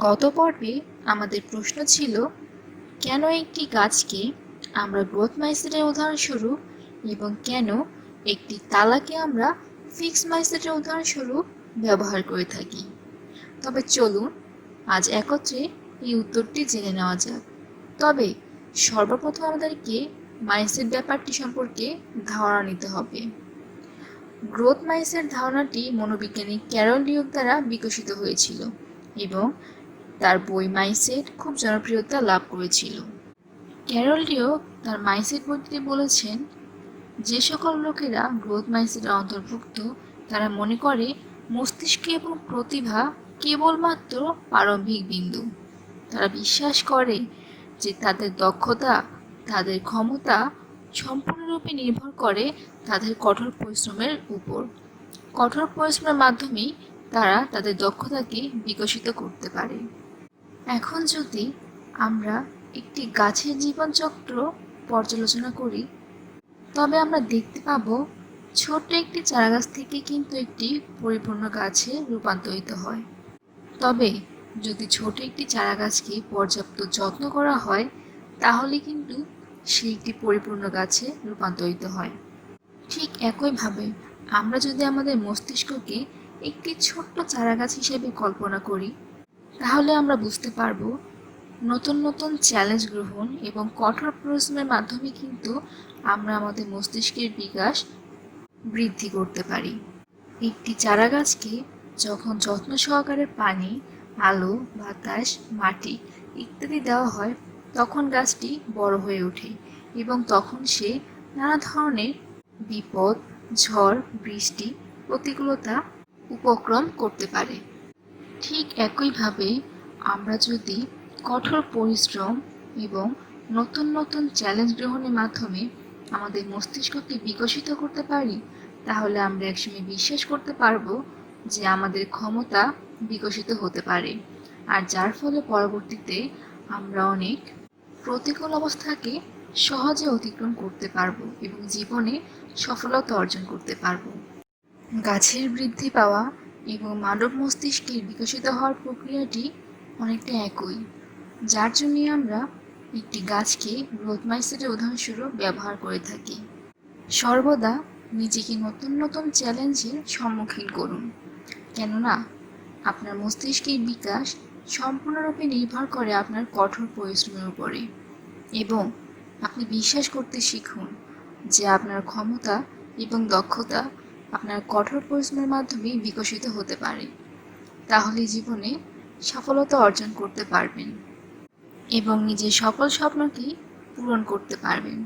গত পর্বে আমাদের প্রশ্ন ছিল, কেন একটি গাছকে আমরা গ্রোথ মাইন্ডসেটের উদাহরণস্বরূপ এবং কেন একটি তালাকে আমরা ফিক্সড মাইন্ডসেটের উদাহরণস্বরূপ ব্যবহার করে থাকি। তবে চলুন আজ একত্রে এই উত্তরটি জেনে নেওয়া যাক। তবে সর্বপ্রথম আমাদেরকে মাইন্ডসেট ব্যাপারটি সম্পর্কে ধারণা নিতে হবে। গ্রোথ মাইন্ডসেট ধারণাটি মনোবিজ্ঞানী ক্যারল ডিউক দ্বারা বিকশিত হয়েছিল এবং তার বই মাইন্ডসেট খুব জনপ্রিয়তা লাভ করেছিল। ক্যারল ডিউক তার মাইন্ডসেট বইটিতে বলেছেন, যে সকল লোকেরা গ্রোথ মাইন্ডসেটের অন্তর্ভুক্ত তারা মনে করে মস্তিষ্ক এবং প্রতিভা কেবলমাত্র প্রারম্ভিক বিন্দু। তারা বিশ্বাস করে যে তাদের দক্ষতা, তাদের ক্ষমতা সম্পূর্ণরূপে নির্ভর করে তাদের কঠোর পরিশ্রমের উপর। কঠোর পরিশ্রমের মাধ্যমেই তারা তাদের দক্ষতাকে বিকশিত করতে পারে। এখন যদি আমরা একটি গাছের জীবনচক্র পর্যালোচনা করি, তবে আমরা দেখতে পাব ছোট্ট একটি চারাগাছ থেকে কিন্তু একটি পরিপূর্ণ গাছে রূপান্তরিত হয়। তবে যদি ছোট একটি চারাগাছকে পর্যাপ্ত যত্ন করা হয়, তাহলে কিন্তু সে একটি পরিপূর্ণ গাছে রূপান্তরিত হয়। ঠিক একইভাবে আমরা যদি আমাদের মস্তিষ্ককে একটি ছোট্ট চারাগাছ হিসেবে কল্পনা করি, তাহলে আমরা বুঝতে পারব নতুন নতুন চ্যালেঞ্জ গ্রহণ এবং কঠোর পরিশ্রমের মাধ্যমে কিন্তু আমরা আমাদের মস্তিষ্কের বিকাশ বৃদ্ধি করতে পারি। একটি চারাগাছকে যখন যত্ন সহকারে পানি, আলো, বাতাস, মাটি ইত্যাদি দেওয়া হয়, তখন গাছটি বড় হয়ে ওঠে এবং তখন সে নানা ধরনের বিপদ, ঝড়, বৃষ্টি, প্রতিকূলতা উপক্রম করতে পারে। ঠিক একইভাবে আমরা যদি কঠোর পরিশ্রম এবং নতুন নতুন চ্যালেঞ্জ গ্রহণের মাধ্যমে আমাদের মস্তিষ্ককে বিকশিত করতে পারি, তাহলে আমরা একসময় বিশ্বাস করতে পারবো যে আমাদের ক্ষমতা বিকশিত হতে পারে, আর যার ফলে পরবর্তীতে আমরা অনেক প্রতিকূল অবস্থাকে সহজে অতিক্রম করতে পারবো এবং জীবনে সফলতা অর্জন করতে পারবো। গাছের বৃদ্ধি পাওয়া এবং মানব মস্তিষ্কের বিকশিত হওয়ার প্রক্রিয়াটি অনেকটা একই, যার জন্য আমরা একটি গাছকে গ্রোথ মাইন্ডসেটের উদাহরণস্বরূপ ব্যবহার করে থাকি। সর্বদা নিজেকে নতুন নতুন চ্যালেঞ্জের সম্মুখীন করুন, কেননা আপনার মস্তিষ্কের বিকাশ সম্পূর্ণরূপে নির্ভর করে আপনার কঠোর পরিশ্রমের উপরে, এবং আপনি বিশ্বাস করতে শিখুন যে আপনার ক্ষমতা এবং দক্ষতা আপনার কঠোর পরিশ্রমের মাধ্যমে বিকশিত হতে পারে। তাহলে জীবনে সফলতা অর্জন করতে পারবেন এবং নিজের সকল স্বপ্নকে পূরণ করতে পারবেন।